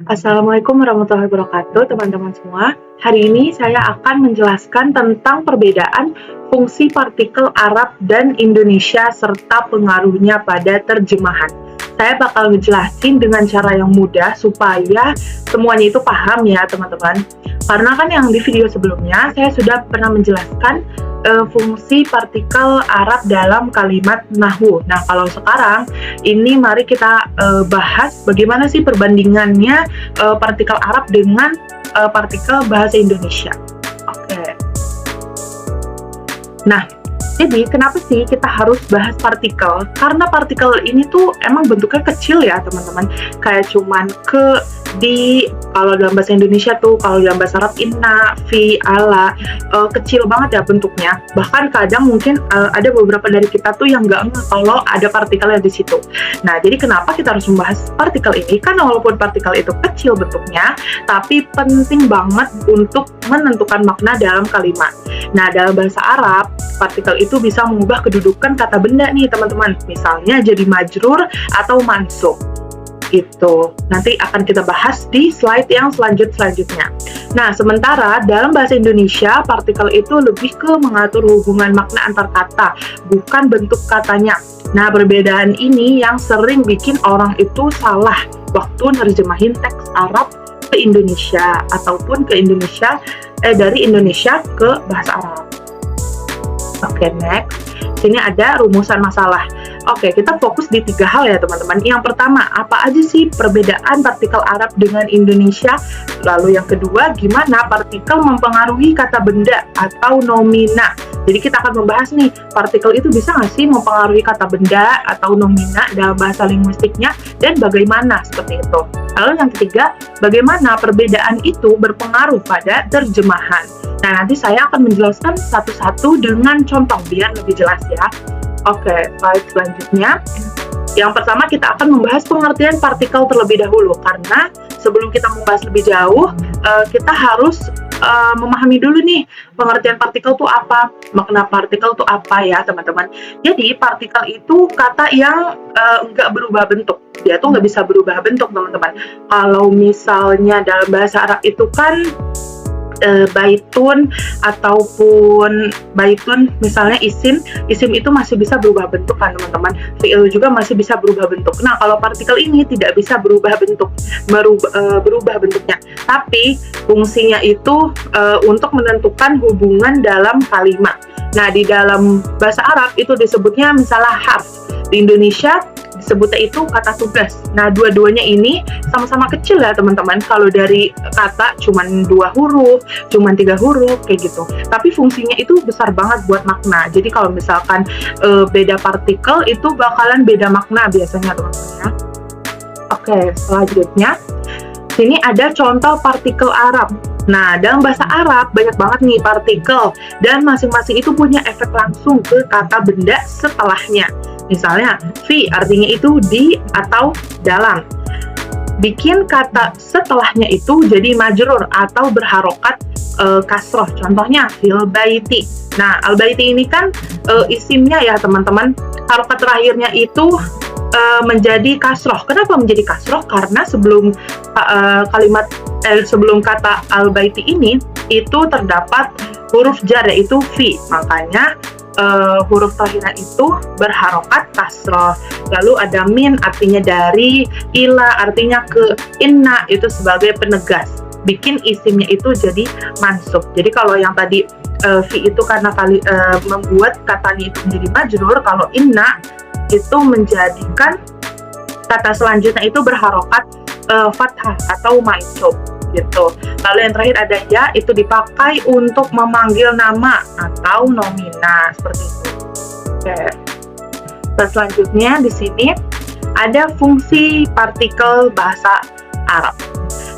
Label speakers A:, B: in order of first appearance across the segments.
A: Assalamualaikum warahmatullahi wabarakatuh, teman-teman semua. Hari ini saya akan menjelaskan tentang perbedaan fungsi partikel Arab dan Indonesia serta pengaruhnya pada terjemahan. Saya bakal ngejelasin dengan cara yang mudah supaya semuanya itu paham ya, teman-teman. Karena kan yang di video sebelumnya saya sudah pernah menjelaskan fungsi partikel Arab dalam kalimat nahwu. Nah, kalau sekarang ini mari kita bahas bagaimana sih perbandingannya partikel Arab dengan partikel bahasa Indonesia. Oke. Nah, jadi kenapa sih kita harus bahas partikel? Karena partikel ini tuh emang bentuknya kecil ya, teman-teman. Kayak cuman kalau dalam bahasa Indonesia tuh, kalau dalam bahasa Arab inna, fi, ala, kecil banget ya bentuknya. Bahkan kadang mungkin ada beberapa dari kita tuh yang nggak ngeh kalau ada partikelnya di situ. Nah, jadi kenapa kita harus membahas partikel ini? Karena walaupun partikel itu kecil bentuknya, tapi penting banget untuk menentukan makna dalam kalimat. Nah, dalam bahasa Arab, partikel itu bisa mengubah kedudukan kata benda nih, teman-teman. Misalnya jadi majrur atau mansub. Itu nanti akan kita bahas di slide yang selanjutnya. Nah, sementara dalam bahasa Indonesia, partikel itu lebih ke mengatur hubungan makna antar kata, bukan bentuk katanya. Nah, perbedaan ini yang sering bikin orang itu salah waktu nerjemahin teks Arab ke Indonesia ataupun dari Indonesia ke bahasa Arab. Oke, next. Sini ada rumusan masalah. Oke, kita fokus di 3 hal ya, teman-teman. Yang pertama, apa aja sih perbedaan partikel Arab dengan Indonesia? Lalu yang kedua, gimana partikel mempengaruhi kata benda atau nomina? Jadi kita akan membahas nih, partikel itu bisa nggak sih mempengaruhi kata benda atau nomina dalam bahasa linguistiknya, dan bagaimana seperti itu. Lalu yang ketiga, bagaimana perbedaan itu berpengaruh pada terjemahan. Nah, nanti saya akan menjelaskan satu-satu dengan contoh biar lebih jelas ya. Oke, slide selanjutnya. Yang pertama kita akan membahas pengertian partikel terlebih dahulu, karena sebelum kita membahas lebih jauh, kita harus memahami dulu nih pengertian partikel itu apa, makna partikel itu apa ya, teman-teman. Jadi partikel itu kata yang nggak berubah bentuk, dia tuh nggak bisa berubah bentuk, teman-teman. Kalau misalnya dalam bahasa Arab itu kan baitun ataupun baitun, misalnya isim itu masih bisa berubah bentuk kan, teman-teman. Fi'il juga masih bisa berubah bentuk. Nah, kalau partikel ini tidak bisa berubah bentuknya, tapi fungsinya itu untuk menentukan hubungan dalam kalimat. Nah, di dalam bahasa Arab itu disebutnya misalnya harf, di Indonesia disebutnya itu kata tugas. Nah, dua-duanya ini sama-sama kecil ya, teman-teman. Kalau dari kata cuman 2 huruf, cuman 3 huruf, kayak gitu. Tapi fungsinya itu besar banget buat makna. Jadi kalau misalkan beda partikel, itu bakalan beda makna biasanya, teman-teman ya. Oke, selanjutnya. Sini ada contoh partikel Arab. Nah, dalam bahasa Arab banyak banget nih partikel, dan masing-masing itu punya efek langsung ke kata benda setelahnya. Misalnya, fi artinya itu di atau dalam. Bikin kata setelahnya itu jadi majrur atau berharokat kasroh. Contohnya, fil baiti. Nah, al baiti ini kan isimnya ya, teman-teman. Harokat terakhirnya itu menjadi kasroh. Kenapa menjadi kasroh? Karena sebelum sebelum kata al baiti ini itu terdapat huruf jar, yaitu fi. Makanya huruf terakhirnya itu berharokat kasroh. Lalu ada min artinya dari, ila artinya ke, inna itu sebagai penegas, bikin isimnya itu jadi mansub. Jadi kalau yang tadi fi itu karena membuat katanya itu menjadi majrur, kalau inna itu menjadikan kata selanjutnya itu berharokat fathah atau mansub gitu. Lalu yang terakhir ada ya, itu dipakai untuk memanggil nama atau nomina, seperti itu. Oke. Dan selanjutnya di sini ada fungsi partikel bahasa Arab.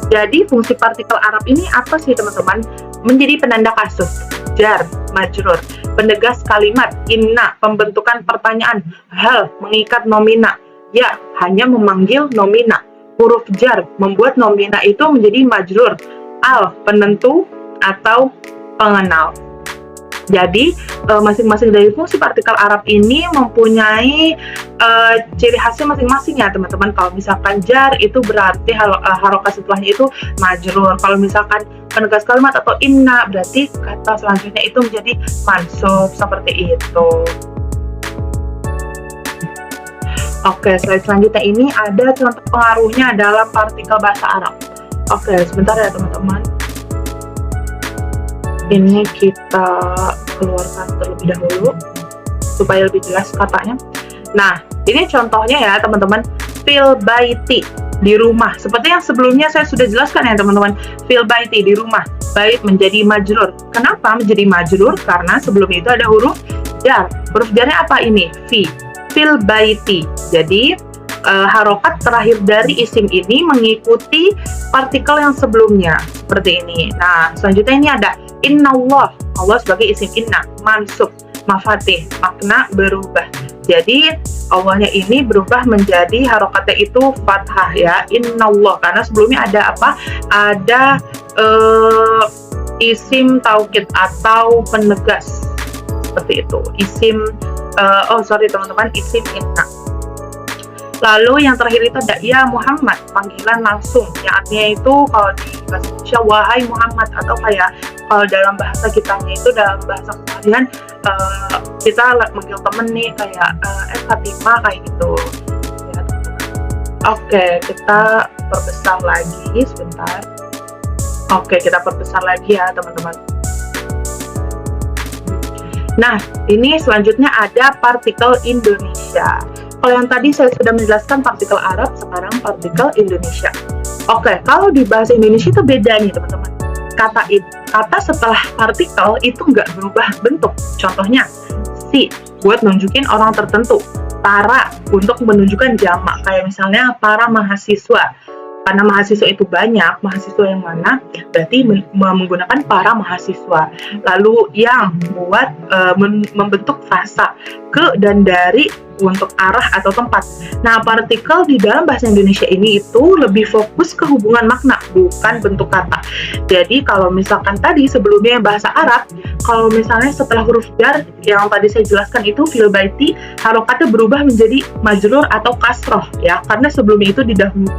A: Jadi fungsi partikel Arab ini apa sih, teman-teman? Menjadi penanda kasus, jar, majrur, penegas kalimat, inna, pembentukan pertanyaan, hal, mengikat nomina, ya, hanya memanggil nomina. Huruf jar membuat nomina itu menjadi majrur, al penentu atau pengenal. Jadi masing-masing dari fungsi partikel Arab ini mempunyai ciri khasnya masing-masing ya teman-teman. Kalau misalkan jar itu berarti harokat setelahnya itu majrur. Kalau misalkan penegas kalimat atau inna berarti kata selanjutnya itu menjadi mansub, seperti itu. Oke, slide selanjutnya ini ada contoh pengaruhnya dalam partikel bahasa Arab. Oke, sebentar ya teman-teman. Ini kita keluarkan terlebih dahulu supaya lebih jelas katanya. Nah, ini contohnya ya teman-teman. Fil baiti, di rumah. Seperti yang sebelumnya saya sudah jelaskan ya teman-teman. Fil baiti, di rumah. Bait menjadi majrur. Kenapa menjadi majrur? Karena sebelum itu ada huruf jar. Huruf jarnya apa ini? Fi. Fil baiti. Jadi harokat terakhir dari isim ini mengikuti partikel yang sebelumnya seperti ini. Nah, selanjutnya ini ada innallah. Allah sebagai isim inna, mansub, mafatih, makna berubah. Jadi Allahnya ini berubah menjadi harokatnya itu fathah ya, innallah, karena sebelumnya ada apa? Ada isim taukid atau penegas seperti itu. Isim teman-teman, isim inna. Lalu yang terakhir itu ada ya Muhammad, panggilan langsung, yang artinya itu kalau di bahasa Indonesia wahai Muhammad, atau kayak kalau dalam bahasa kitanya itu dalam bahasa keseharian kita manggil temen nih kayak Fatimah kayak gitu ya. Oke, kita perbesar lagi sebentar. Oke, kita perbesar lagi ya teman-teman. Nah, ini selanjutnya ada partikel Indonesia. Kalau yang tadi saya sudah menjelaskan partikel Arab, sekarang partikel Indonesia. Oke, kalau di bahasa Indonesia itu beda nih teman-teman. Kata setelah partikel itu nggak berubah bentuk. Contohnya, si buat nunjukin orang tertentu. Para untuk menunjukkan jamak, kayak misalnya para mahasiswa. Karena mahasiswa itu banyak, mahasiswa yang mana? Berarti menggunakan para mahasiswa. Lalu yang buat membentuk frasa ke dan dari untuk arah atau tempat. Nah, partikel di dalam bahasa Indonesia ini itu lebih fokus ke hubungan makna, bukan bentuk kata. Jadi kalau misalkan tadi sebelumnya bahasa Arab, kalau misalnya setelah huruf jar yang tadi saya jelaskan itu fil baiti, harokatnya berubah menjadi majrur atau kasroh ya, karena sebelumnya itu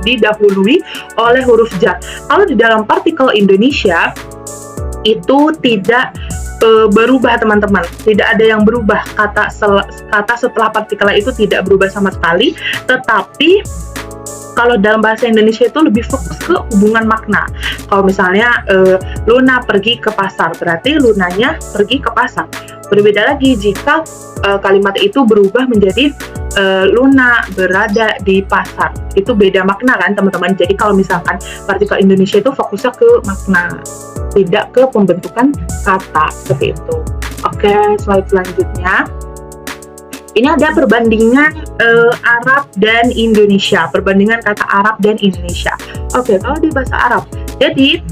A: didahului oleh huruf jar. Kalau di dalam partikel Indonesia itu tidak berubah teman-teman, tidak ada yang berubah, kata setelah partikel itu tidak berubah sama sekali, tetapi kalau dalam bahasa Indonesia itu lebih fokus ke hubungan makna. Kalau misalnya Luna pergi ke pasar, berarti Lunanya pergi ke pasar. Berbeda lagi jika kalimat itu berubah menjadi Luna berada di pasar. Itu beda makna kan teman-teman. Jadi kalau misalkan partikel Indonesia itu fokusnya ke makna, tidak ke pembentukan kata seperti itu. Oke, slide selanjutnya. Ini ada perbandingan Arab dan Indonesia, perbandingan kata Arab dan Indonesia. Oke, kalau di bahasa Arab, jadi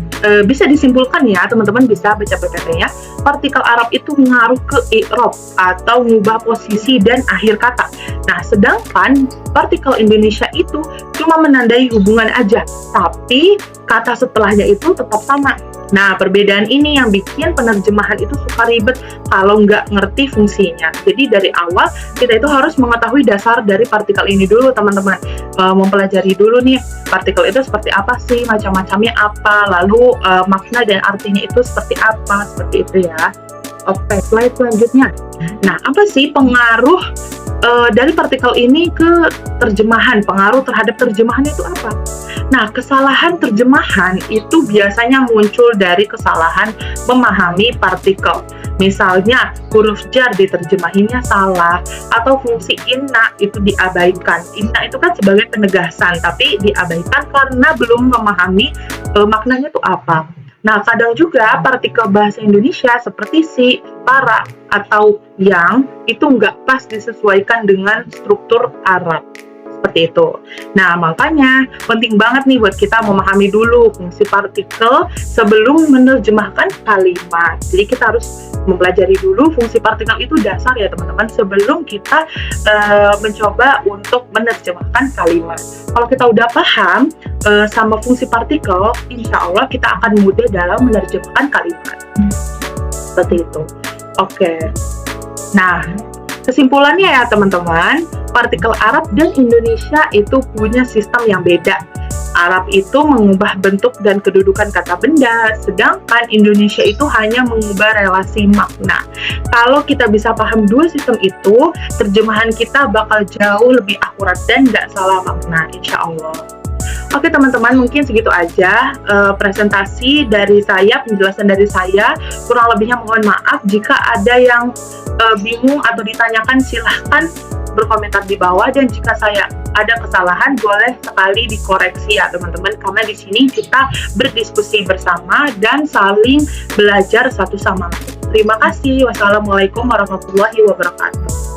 A: bisa disimpulkan ya, teman-teman bisa baca PPT-nya. Partikel Arab itu mengaruh ke i'rab atau mengubah posisi dan akhir kata. Nah, sedangkan partikel Indonesia itu cuma menandai hubungan aja, tapi kata setelahnya itu tetap sama. Nah, perbedaan ini yang bikin penerjemahan itu suka ribet kalau nggak ngerti fungsinya. Jadi dari awal kita itu harus mengetahui dasar dari partikel ini dulu teman-teman. Mempelajari dulu nih partikel itu seperti apa sih, macam-macamnya apa, lalu makna dan artinya itu seperti apa, seperti itu ya. Oke, slide selanjutnya. Nah, apa sih pengaruh dari partikel ini ke terjemahan? Pengaruh terhadap terjemahan itu apa? Nah, kesalahan terjemahan itu biasanya muncul dari kesalahan memahami partikel. Misalnya, huruf jar diterjemahinnya salah, atau fungsi inna itu diabaikan. Inna itu kan sebagai penegasan, tapi diabaikan karena belum memahami maknanya itu apa. Nah, kadang juga partikel bahasa Indonesia seperti si, para, atau yang itu nggak pas disesuaikan dengan struktur Arab. Seperti itu. Nah, makanya penting banget nih buat kita memahami dulu fungsi partikel sebelum menerjemahkan kalimat. Jadi kita harus mempelajari dulu fungsi partikel itu dasar ya teman-teman sebelum kita mencoba untuk menerjemahkan kalimat. Kalau kita udah paham sama fungsi partikel, insya Allah kita akan mudah dalam menerjemahkan kalimat. Seperti itu. Oke. Nah, kesimpulannya ya teman-teman, partikel Arab dan Indonesia itu punya sistem yang beda. Arab itu mengubah bentuk dan kedudukan kata benda, sedangkan Indonesia itu hanya mengubah relasi makna. Kalau kita bisa paham dua sistem itu, terjemahan kita bakal jauh lebih akurat dan nggak salah makna, insya Allah. Oke teman-teman, mungkin segitu aja presentasi dari saya, penjelasan dari saya. Kurang lebihnya mohon maaf jika ada yang bingung atau ditanyakan, silahkan berkomentar di bawah, dan jika saya ada kesalahan boleh sekali dikoreksi ya teman-teman, karena di sini kita berdiskusi bersama dan saling belajar satu sama lain. Terima kasih. Wassalamualaikum warahmatullahi wabarakatuh.